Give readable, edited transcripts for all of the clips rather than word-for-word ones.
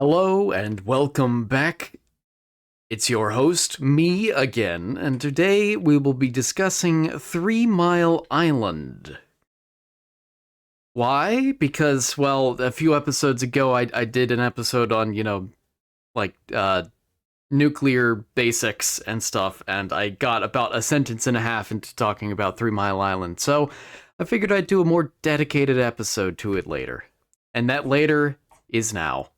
Hello and welcome back. It's your host, me again, and today we will be discussing 3 Mile Island. Why? Because, well, a few episodes ago I did an episode on, nuclear basics and stuff, and I got about a sentence and a half into talking about 3 Mile Island, so I figured I'd do a more dedicated episode to it later. And that later is now.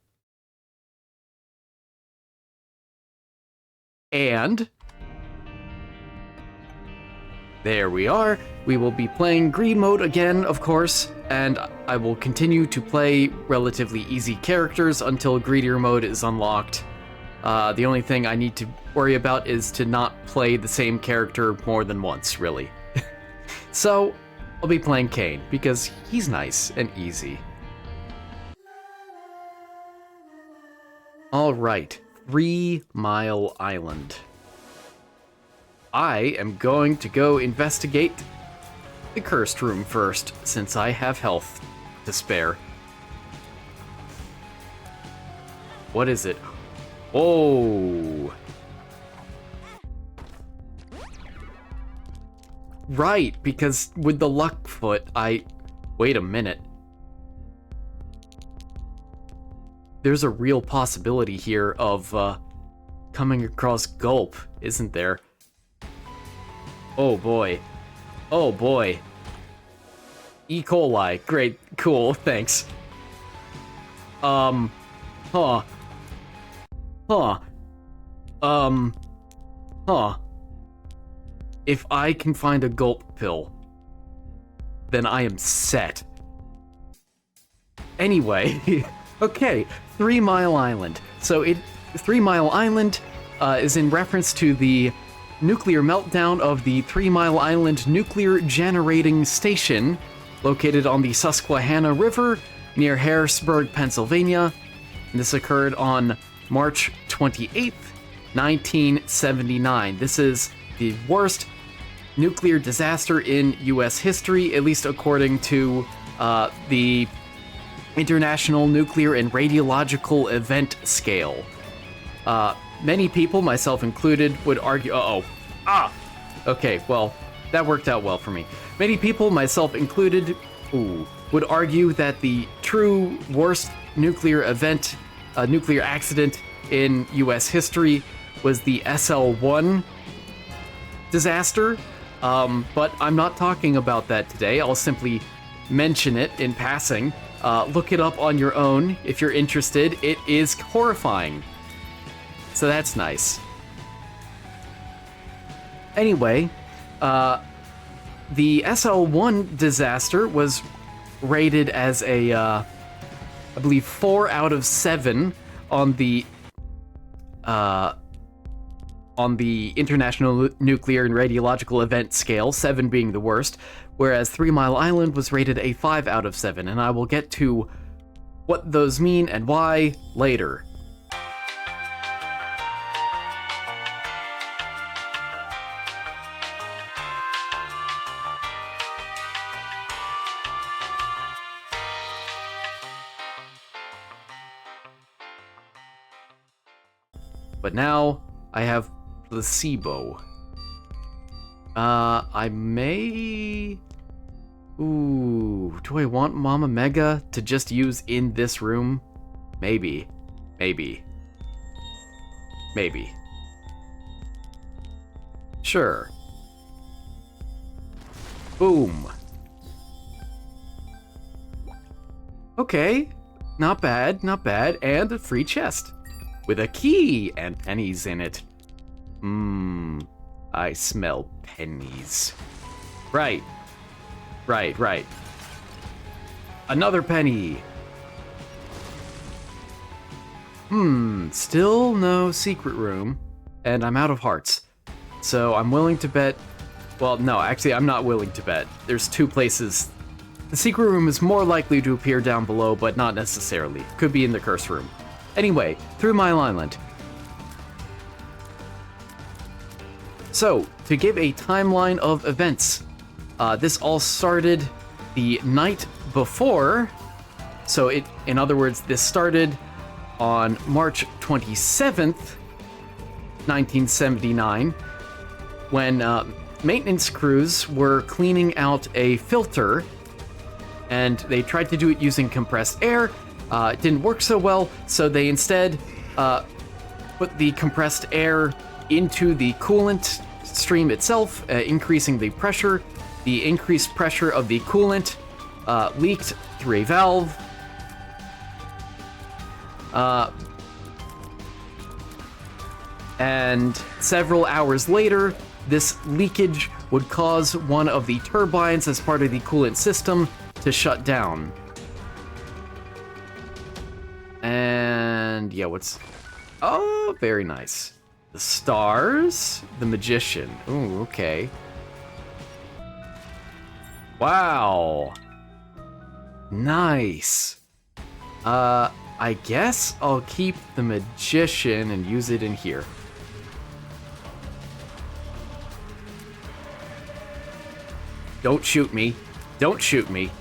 And there we are. We will be playing Green mode again, of course, and I will continue to play relatively easy characters until Greedier mode is unlocked. The only thing I need to worry about is to not play the same character more than once, really. So, I'll be playing Kane, because he's nice and easy. Alright. 3 Mile Island. I am going to go investigate the cursed room first, since I have health to spare. What is it? Oh! Right, because with the luck foot, Wait a minute. There's a real possibility here of, coming across Gulp, isn't there? Oh boy. Oh boy. E. coli. Great. Cool. Thanks. Huh. Huh. Huh. If I can find a Gulp pill, then I am set. Anyway, okay. 3 Mile Island. So 3 Mile Island is in reference to the nuclear meltdown of the 3 Mile Island Nuclear Generating Station, located on the Susquehanna River near Harrisburg, Pennsylvania. And this occurred on March 28th, 1979. This is the worst nuclear disaster in U.S. history, at least according to the International Nuclear and Radiological Event Scale. Many people, myself included, would argue... Okay, well, that worked out well for me. Many people, myself included, would argue that the true worst nuclear event, nuclear accident in U.S. history was the SL1 disaster, but I'm not talking about that today. I'll simply mention it in passing. Look it up on your own if you're interested. It is horrifying. So that's nice. Anyway, the SL1 disaster was rated as a, I believe, 4 out of 7 on the International Nuclear and Radiological Event Scale, 7 being the worst, whereas 3 Mile Island was rated a 5 out of 7, and I will get to what those mean and why later. But now, I have placebo. I may... Ooh, do I want Mama Mega to just use in this room? Maybe. Maybe. Maybe. Sure. Boom. Okay. Not bad, not bad. And a free chest. With a key and pennies in it. I smell pennies. Right. Right. Another penny. Still no secret room. And I'm out of hearts. So I'm willing to bet... Well, no, actually, I'm not willing to bet. There's 2 places. The secret room is more likely to appear down below, but not necessarily. Could be in the curse room. Anyway, 3 Mile Island. So, to give a timeline of events, this all started the night before. So in other words, this started on March 27th, 1979, when maintenance crews were cleaning out a filter, and they tried to do it using compressed air. It didn't work so well, so they instead put the compressed air into the coolant stream itself, increasing the pressure. The increased pressure of the coolant leaked through a valve. And several hours later, this leakage would cause one of the turbines as part of the coolant system to shut down. And yeah, what's... Oh, very nice. The stars, the magician. Ooh, okay. Wow. Nice. I guess I'll keep the magician and use it in here. Don't shoot me. Don't shoot me.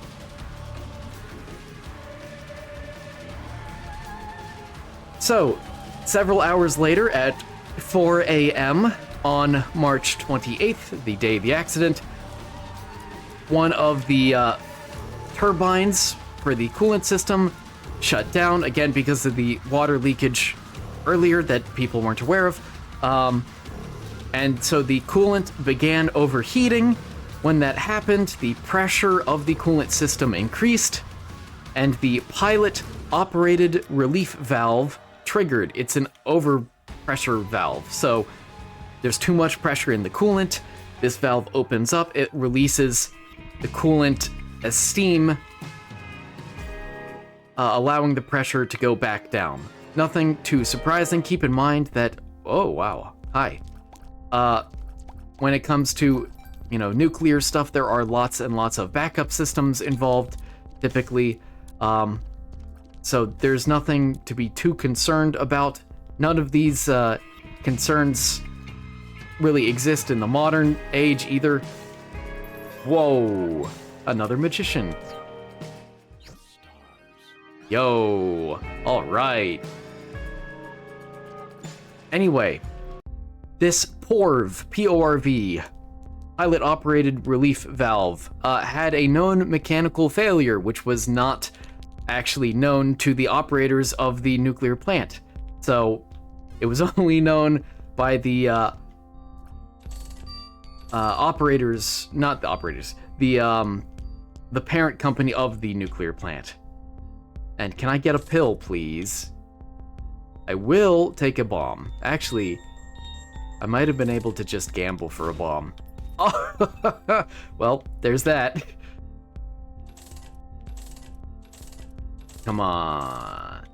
So, several hours later at 4 a.m. on March 28th, the day of the accident, one of the turbines for the coolant system shut down, again because of the water leakage earlier that people weren't aware of. And so the coolant began overheating. When that happened, the pressure of the coolant system increased, and the pilot-operated relief valve triggered. It's an overpressure valve, so there's too much pressure in the coolant. This valve opens up, it releases the coolant as steam, allowing the pressure to go back down. Nothing too surprising. Keep in mind that, oh wow, hi. When it comes to, you know, nuclear stuff, there are lots and lots of backup systems involved, typically. So there's nothing to be too concerned about. None of these concerns really exist in the modern age either. Whoa, another magician. Yo, all right. Anyway, this PORV, P-O-R-V, pilot-operated relief valve, had a known mechanical failure, which was not actually known to the operators of the nuclear plant. So it was only known by the operators, not the operators, the parent company of the nuclear plant. And can I get a pill, please? I will take a bomb. Actually, I might have been able to just gamble for a bomb. Oh, well, there's that. Come on.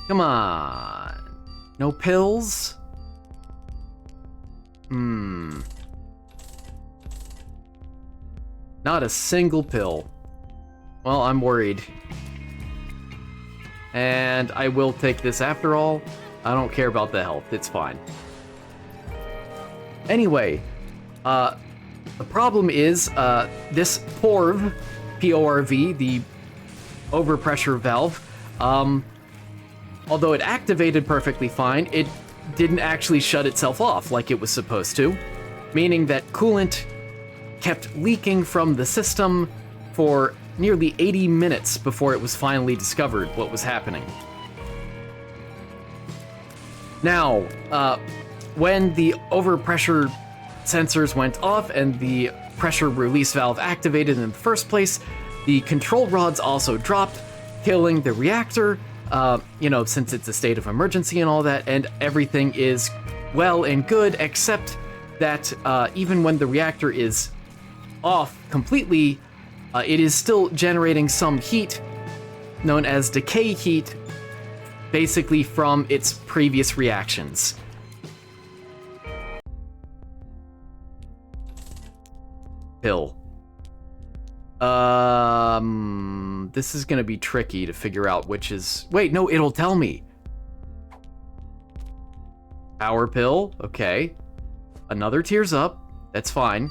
Come on. No pills? Not a single pill. Well, I'm worried. And I will take this after all. I don't care about the health, it's fine. Anyway, the problem is, this PORV, P-O-R-V, the overpressure valve, although it activated perfectly fine, it didn't actually shut itself off like it was supposed to, meaning that coolant kept leaking from the system for nearly 80 minutes before it was finally discovered what was happening. Now, when the overpressure sensors went off and the pressure release valve activated in the first place, the control rods also dropped, killing the reactor, since it's a state of emergency and all that, and everything is well and good, except that even when the reactor is off completely, it is still generating some heat, known as decay heat, basically from its previous reactions. Pill. This is gonna be tricky to figure out which is... Wait, no, it'll tell me. Power pill, okay. Another tears up, that's fine.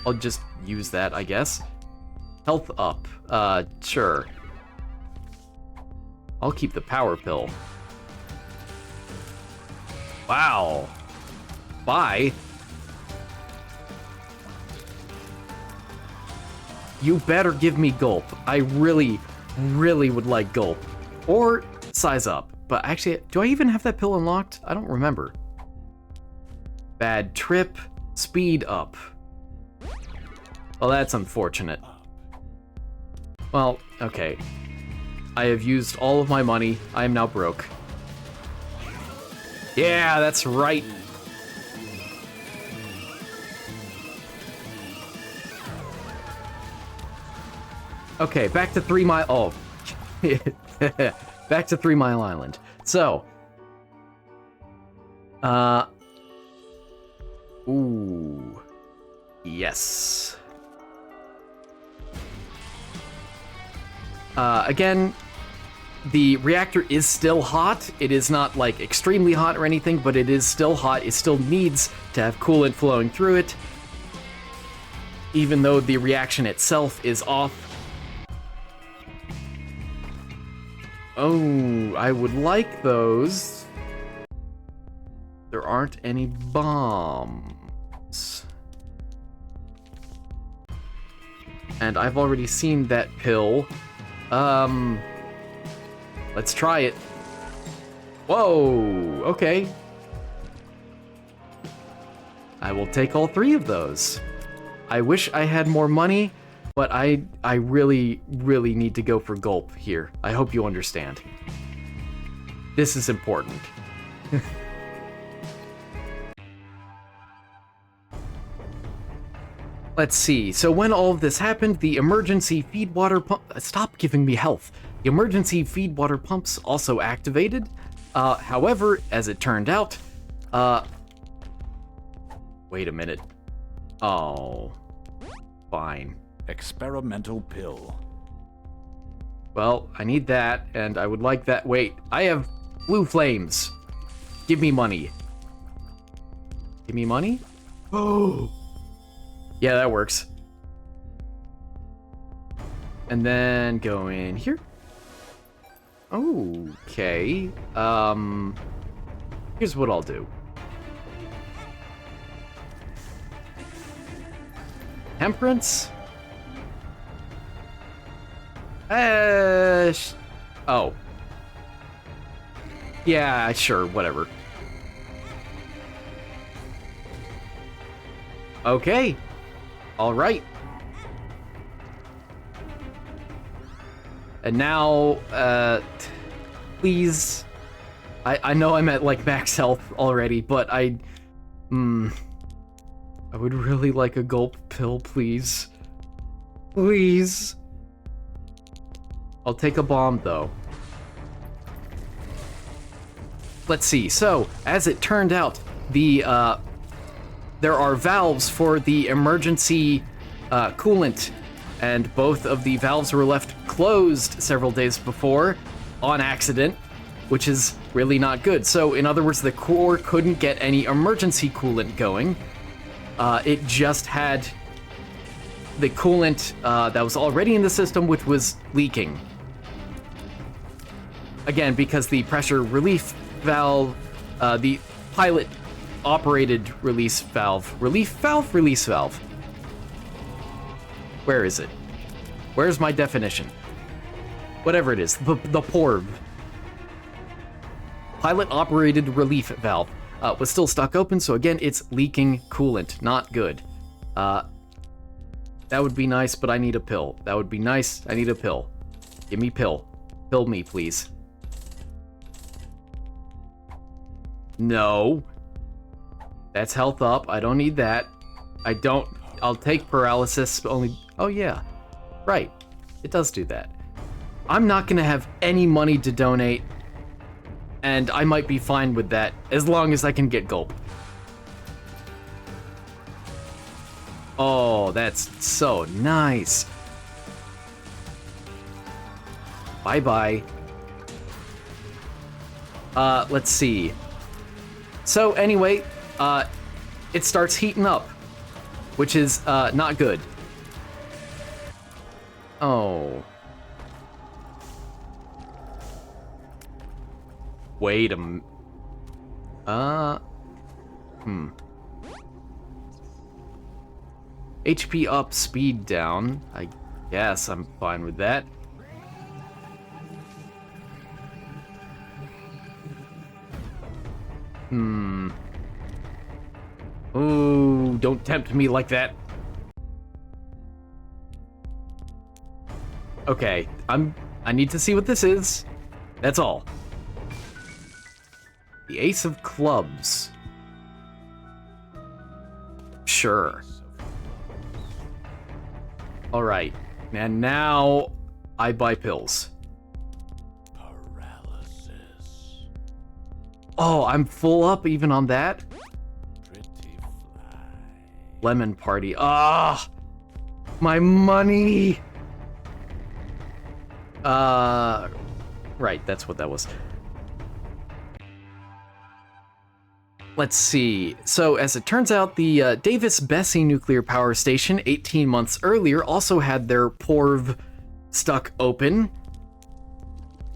I'll just use that, I guess. Health up, sure. I'll keep the power pill. Wow. Bye. You better give me gulp. I really, really would like gulp. Or size up. But actually, do I even have that pill unlocked? I don't remember. Bad trip. Speed up. Well, that's unfortunate. Well, okay. I have used all of my money. I am now broke. Yeah, that's right. Okay, back to 3 Mile... Oh. Back to 3 Mile Island. So. Ooh. Yes. Again, the reactor is still hot. It is not, like, extremely hot or anything, but it is still hot. It still needs to have coolant flowing through it, even though the reaction itself is off. Oh, I would like those. There aren't any bombs. And I've already seen that pill. Let's try it. Whoa, okay. I will take all 3 of those. I wish I had more money, but I really, really need to go for gulp here. I hope you understand. This is important. Let's see. So when all of this happened, the emergency feed water pump... Stop giving me health. The emergency feed water pumps also activated. However, as it turned out... Wait a minute. Oh. Fine. Experimental pill. Well, I need that, and I would like that... Wait, I have blue flames. Give me money. Give me money? Oh! Yeah, that works. And then go in here. Okay. Here's what I'll do. Temperance? Oh. Yeah, sure, whatever. Okay. All right. And now, please. I know I'm at like max health already, but I would really like a gulp pill, please. Please. I'll take a bomb though. Let's see. So, as it turned out, there are valves for the emergency coolant, and both of the valves were left closed several days before on accident, which is really not good. So, in other words, the core couldn't get any emergency coolant going. It just had the coolant that was already in the system, which was leaking. Again, because the pressure relief valve, the pilot operated release valve. Release valve. Where is it? Where's my definition? Whatever it is, the PORV. Pilot operated relief valve was still stuck open, so again, it's leaking coolant. Not good. That would be nice, but I need a pill. That would be nice. I need a pill. Give me pill. Pill me, please. No. That's health up. I don't need that. I'll take paralysis only. Oh yeah. Right. It does do that. I'm not gonna have any money to donate, and I might be fine with that as long as I can get gulp. Oh, that's so nice. Bye-bye. Let's see. So anyway, it starts heating up, which is not good. Oh. Wait a HP up, speed down. I guess I'm fine with that. Ooh, don't tempt me like that. Okay, I need to see what this is. That's all. The Ace of Clubs. Sure. Alright, and now I buy pills. Paralysis. Oh, I'm full up even on that? Pretty fly. Lemon party. Ah! My money! Right, that's what that was. Let's see. So, as it turns out, the Davis-Besse nuclear power station 18 months earlier also had their PORV stuck open,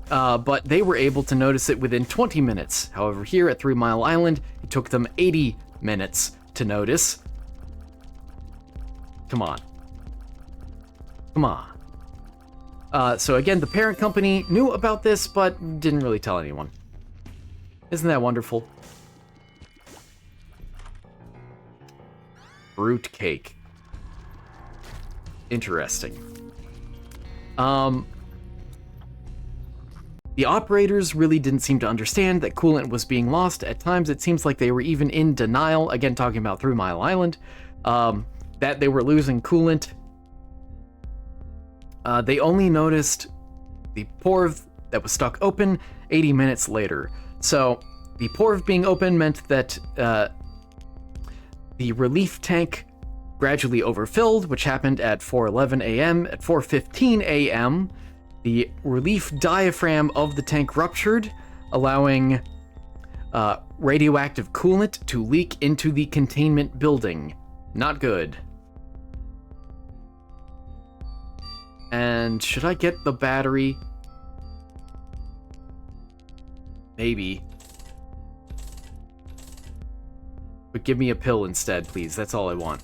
but they were able to notice it within 20 minutes. However, here at 3 Mile Island, it took them 80 minutes to notice. Come on. Come on. So again, the parent company knew about this, but didn't really tell anyone. Isn't that wonderful? Fruit cake. Interesting. The operators really didn't seem to understand that coolant was being lost. At times, it seems like they were even in denial, again talking about 3 Mile Island, that they were losing coolant. They only noticed the PORV that was stuck open 80 minutes later. So, the PORV being open meant that the relief tank gradually overfilled, which happened at 4:11 a.m. At 4:15 a.m., the relief diaphragm of the tank ruptured, allowing radioactive coolant to leak into the containment building. Not good. And should I get the battery? Maybe. But give me a pill instead, please. That's all I want.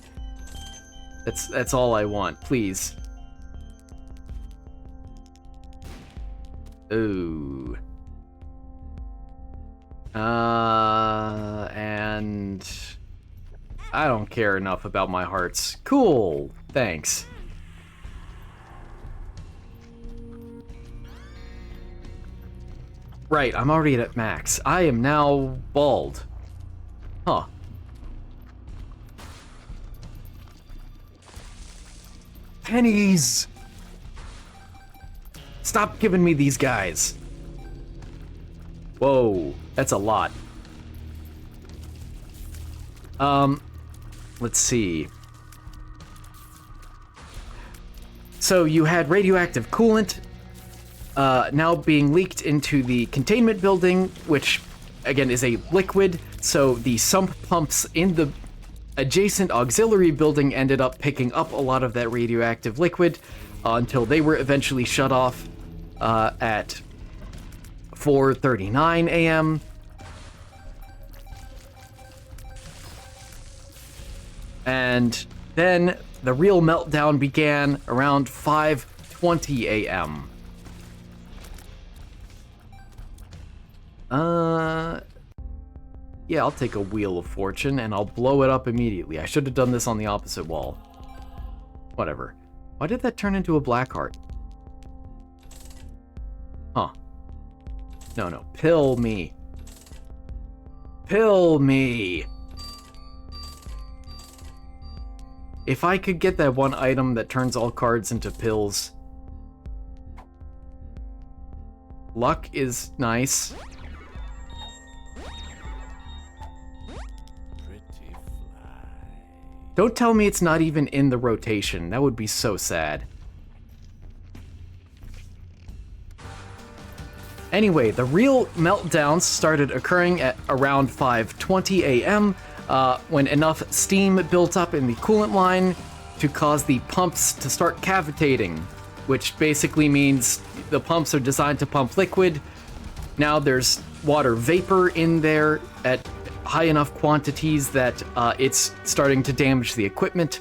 That's all I want, please. Ooh. And I don't care enough about my hearts. Cool. Thanks. Right, I'm already at max. I am now bald. Huh. Pennies! Stop giving me these guys. Whoa, that's a lot. Let's see. So you had radioactive coolant now being leaked into the containment building, which again is a liquid, so the sump pumps in the adjacent auxiliary building ended up picking up a lot of that radioactive liquid until they were eventually shut off at 4:39 a.m. And then the real meltdown began around 5:20 a.m. Yeah, I'll take a Wheel of Fortune and I'll blow it up immediately. I should have done this on the opposite wall. Whatever. Why did that turn into a black heart? Huh. No. Pill me. Pill me! If I could get that one item that turns all cards into pills. Luck is nice. Don't tell me it's not even in the rotation. That would be so sad. Anyway, the real meltdowns started occurring at around 5:20 a.m. When enough steam built up in the coolant line to cause the pumps to start cavitating, which basically means the pumps are designed to pump liquid. Now there's water vapor in there at high enough quantities that it's starting to damage the equipment.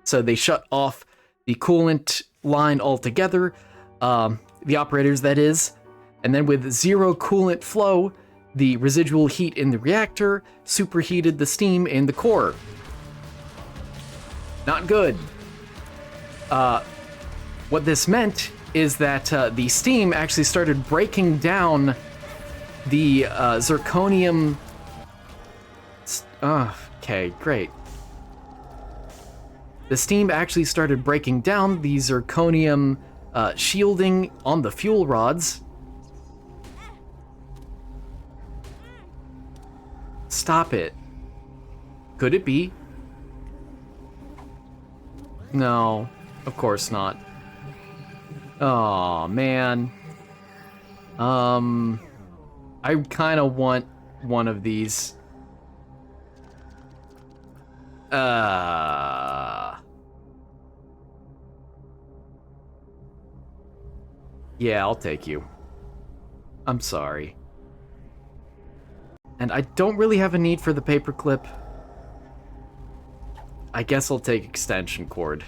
So they shut off the coolant line altogether, the operators that is, and then with zero coolant flow, the residual heat in the reactor superheated the steam in the core. Not good. What this meant is that the steam actually started breaking down the zirconium... okay, great. The steam actually started breaking down the zirconium shielding on the fuel rods. Stop it. Could it be? No, of course not. Oh man. I kind of want one of these. Yeah, I'll take you. I'm sorry. And I don't really have a need for the paperclip. I guess I'll take extension cord.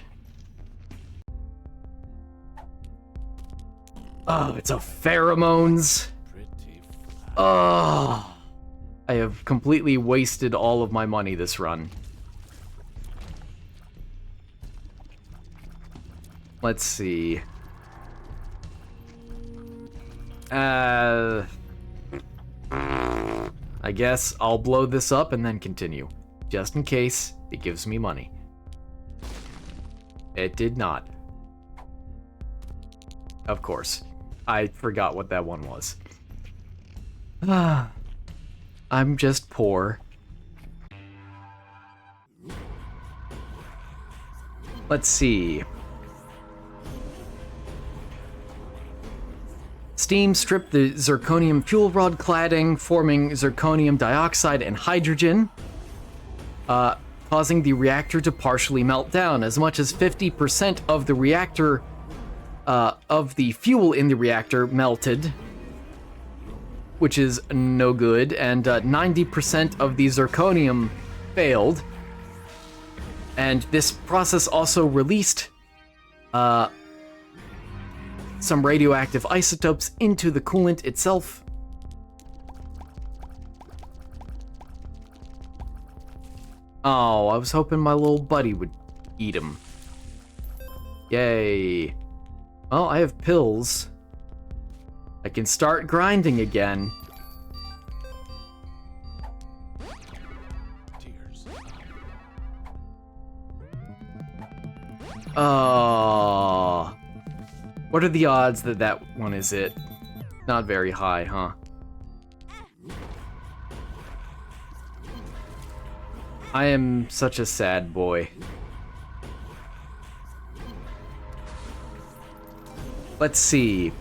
Oh, it's a pheromones. Oh, I have completely wasted all of my money this run. Let's see. I guess I'll blow this up and then continue, just in case it gives me money. It did not. Of course. I forgot what that one was. I'm just poor. Let's see. Steam stripped the zirconium fuel rod cladding, forming zirconium dioxide and hydrogen, causing the reactor to partially melt down. As much as 50% of the reactor, of the fuel in the reactor melted, which is no good, and 90% of the zirconium failed. And this process also released some radioactive isotopes into the coolant itself. Oh, I was hoping my little buddy would eat him. Yay. Well, I have pills. I can start grinding again. Oh. What are the odds that that one is it? Not very high, huh? I am such a sad boy. Let's see.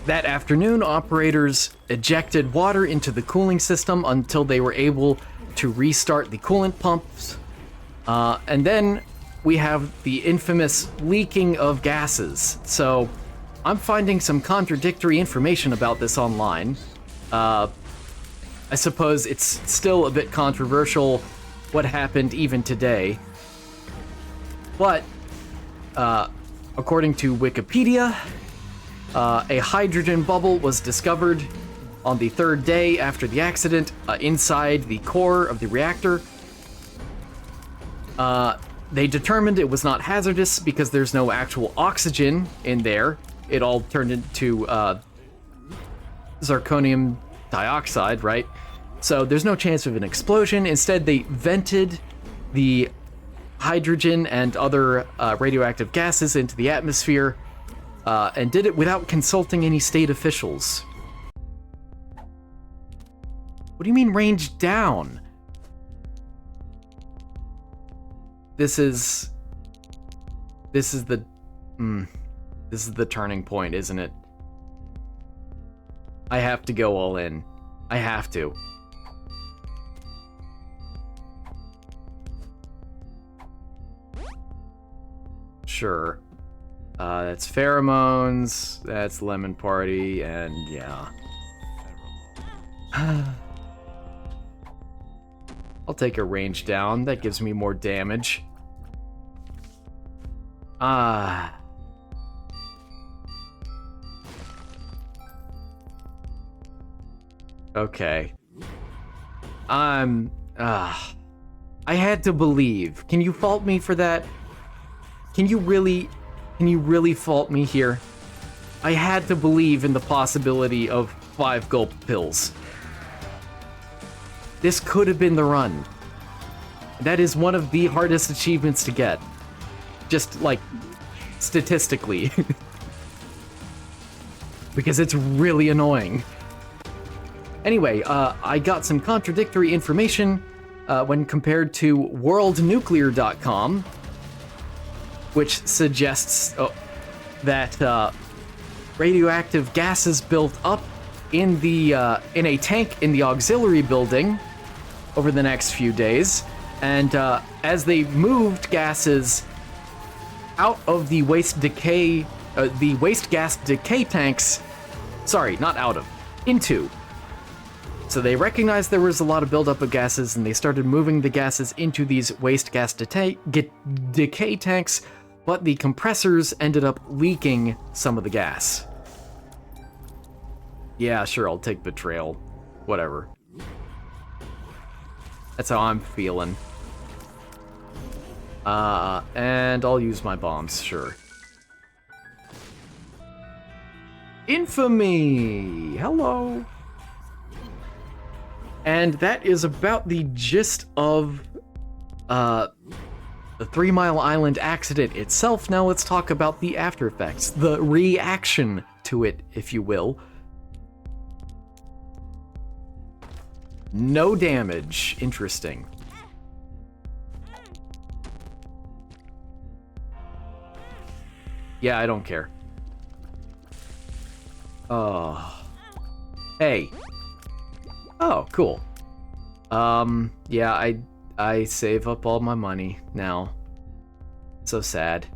That afternoon, operators ejected water into the cooling system until they were able to restart the coolant pumps. And then we have the infamous leaking of gases. So I'm finding some contradictory information about this online. I suppose it's still a bit controversial what happened even today. But according to Wikipedia, a hydrogen bubble was discovered on the third day after the accident inside the core of the reactor. They determined it was not hazardous because there's no actual oxygen in there. It all turned into zirconium dioxide, right? So there's no chance of an explosion. Instead, they vented the hydrogen and other radioactive gases into the atmosphere and did it without consulting any state officials. What do you mean range down? This is the turning point, isn't it? I have to go all in. I have to. Sure. That's pheromones, that's lemon party, and yeah. I'll take a range down. That gives me more damage. Okay. I had to believe. Can you fault me for that? Can you really fault me here? I had to believe in the possibility of 5 gulp pills. This could have been the run. That is one of the hardest achievements to get. Just, like, statistically. Because it's really annoying. Anyway, I got some contradictory information when compared to worldnuclear.com, which suggests that radioactive gases built up in a tank in the auxiliary building over the next few days, and as they moved gases out of the waste gas decay tanks, sorry, not out of, into. So they recognized there was a lot of buildup of gases, and they started moving the gases into these waste gas decay tanks, but the compressors ended up leaking some of the gas. Yeah, sure, I'll take betrayal. Whatever. That's how I'm feeling. And I'll use my bombs, sure. Infamy! Hello! And that is about the gist of the 3 Mile Island accident itself. Now let's talk about the after effects, the reaction to it, if you will. No damage. Interesting. Yeah, I don't care. Oh. Hey. Oh, cool. Yeah, I save up all my money now. So sad.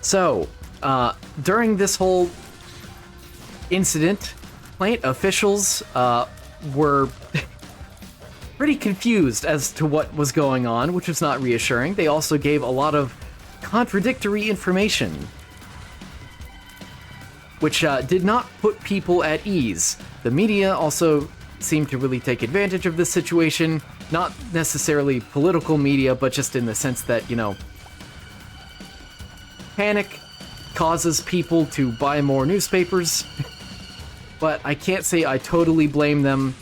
So, during this whole incident, plant officials were pretty confused as to what was going on, which was not reassuring. They also gave a lot of contradictory information, which did not put people at ease. The media also seemed to really take advantage of this situation, not necessarily political media, but just in the sense that, you know, panic causes people to buy more newspapers. But I can't say I totally blame them,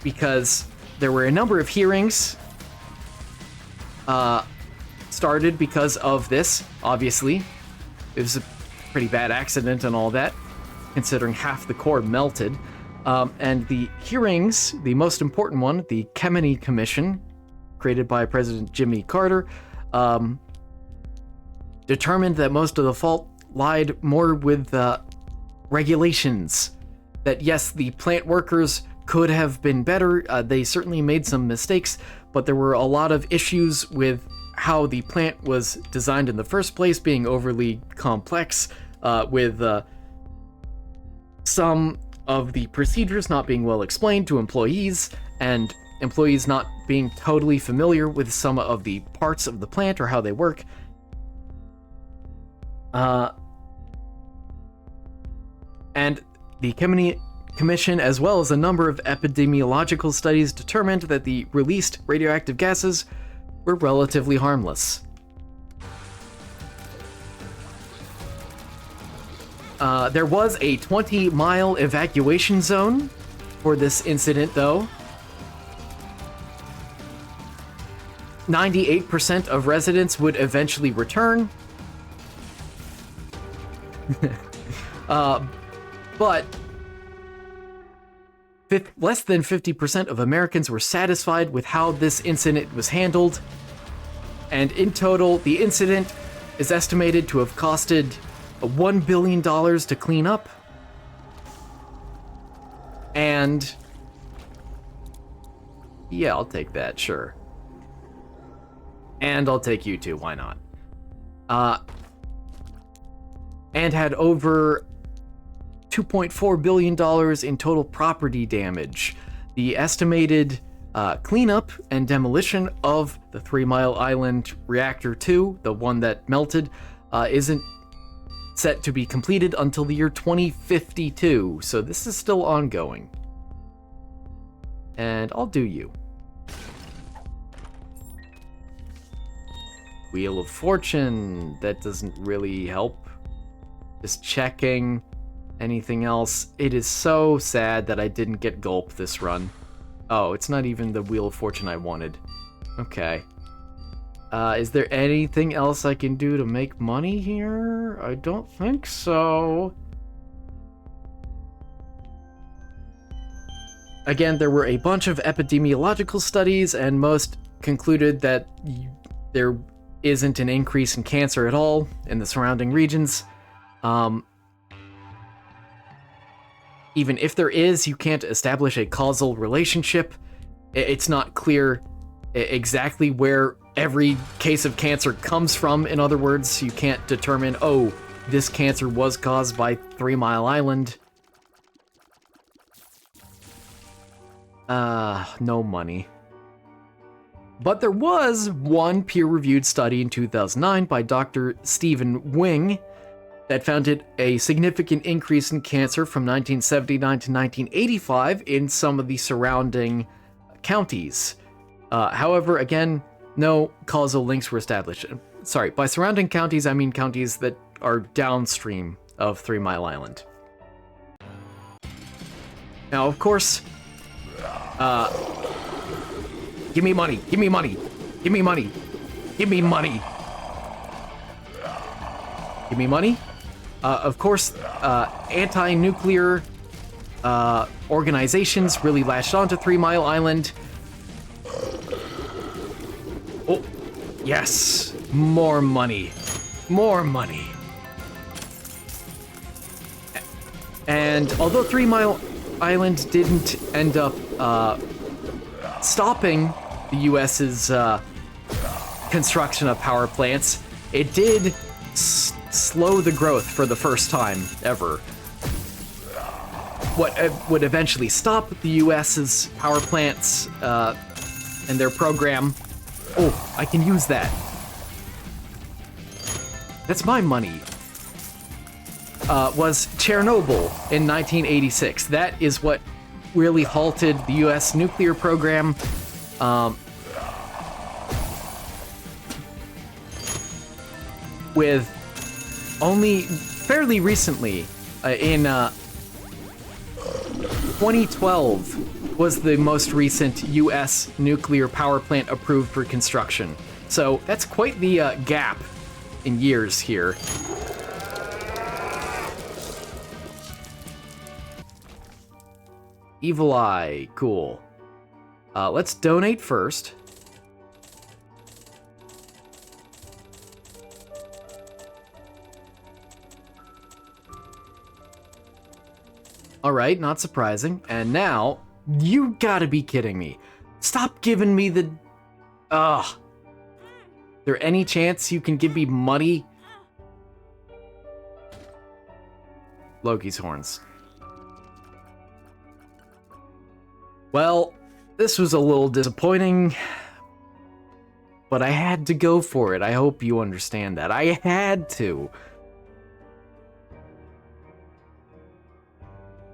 because there were a number of hearings started because of this, obviously. It was a pretty bad accident and all that, considering half the core melted. And the hearings, the most important one, the Kemeny Commission, created by President Jimmy Carter, determined that most of the fault lied more with regulations. That yes, the plant workers could have been better. They certainly made some mistakes, but there were a lot of issues with how the plant was designed in the first place, being overly complex, with some of the procedures not being well explained to employees, and employees not being totally familiar with some of the parts of the plant or how they work. And the Kemeny Commission, as well as a number of epidemiological studies, determined that the released radioactive gases were relatively harmless. There was a 20-mile evacuation zone for this incident, though. 98% of residents would eventually return. But less than 50% of Americans were satisfied with how this incident was handled. And in total, the incident is estimated to have costed $1 billion to clean up. And yeah, I'll take that, sure. And I'll take you too, why not? And had over $2.4 billion in total property damage. The estimated cleanup and demolition of the 3 Mile Island Reactor 2, the one that melted, isn't set to be completed until the year 2052, so this is still ongoing. And I'll do you. Wheel of Fortune, that doesn't really help. Just checking. Anything else? It is so sad that I didn't get Gulp this run. Oh, it's not even the Wheel of Fortune I wanted. Okay. Is there anything else I can do to make money here? I don't think so. Again, there were a bunch of epidemiological studies, and most concluded that there isn't an increase in cancer at all in the surrounding regions. Even if there is, you can't establish a causal relationship. It's not clear exactly where every case of cancer comes from. In other words, you can't determine, oh, this cancer was caused by 3 Mile Island. No money. But there was one peer-reviewed study in 2009 by Dr. Stephen Wing that found it a significant increase in cancer from 1979 to 1985 in some of the surrounding counties. However, again, no causal links were established. Sorry, by surrounding counties, I mean counties that are downstream of 3 Mile Island. Now, of course, give me money, give me money, give me money, give me money. Give me money. Of course, anti-nuclear organizations really latched onto 3 Mile Island. Oh, yes, more money, more money. And although 3 Mile Island didn't end up stopping the US's construction of power plants, it did slow the growth for the first time ever. What would eventually stop the US's power plants and their program. Oh, I can use that. That's my money. Was Chernobyl in 1986. That is what really halted the US nuclear program. With only fairly recently, in 2012, was the most recent US nuclear power plant approved for construction. So that's quite the gap in years here. Evil Eye, cool. Let's donate first. Alright, not surprising. And now, you gotta be kidding me. Stop giving me the... Ugh. There any chance you can give me money? Loki's horns. Well, this was a little disappointing, but I had to go for it. I hope you understand that. I had to.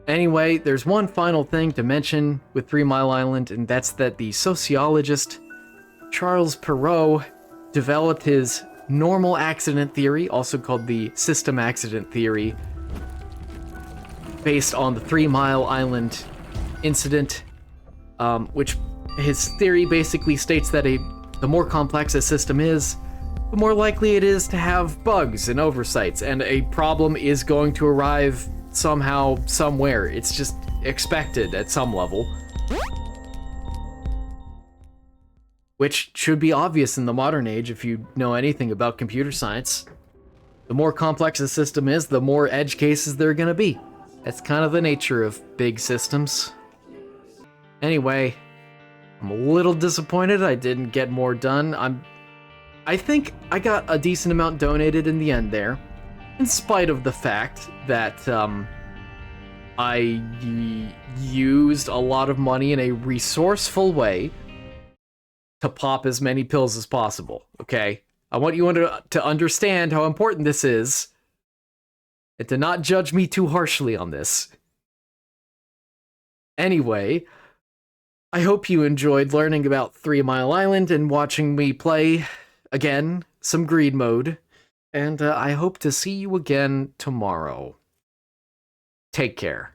Anyway, there's one final thing to mention with 3 Mile Island, and that's that the sociologist Charles Perrow developed his normal accident theory, also called the system accident theory, based on the 3 Mile Island incident, which his theory basically states that the more complex a system is, the more likely it is to have bugs and oversights, and a problem is going to arrive somehow, somewhere. It's just expected at some level. Which should be obvious in the modern age if you know anything about computer science. The more complex a system is, the more edge cases there are gonna be. That's kind of the nature of big systems. Anyway, I'm a little disappointed I didn't get more done. I think I got a decent amount donated in the end there, in spite of the fact that I used a lot of money in a resourceful way to pop as many pills as possible, okay? I want you to understand how important this is, and to not judge me too harshly on this. Anyway, I hope you enjoyed learning about 3 Mile Island and watching me play, again, some greed mode, and I hope to see you again tomorrow. Take care.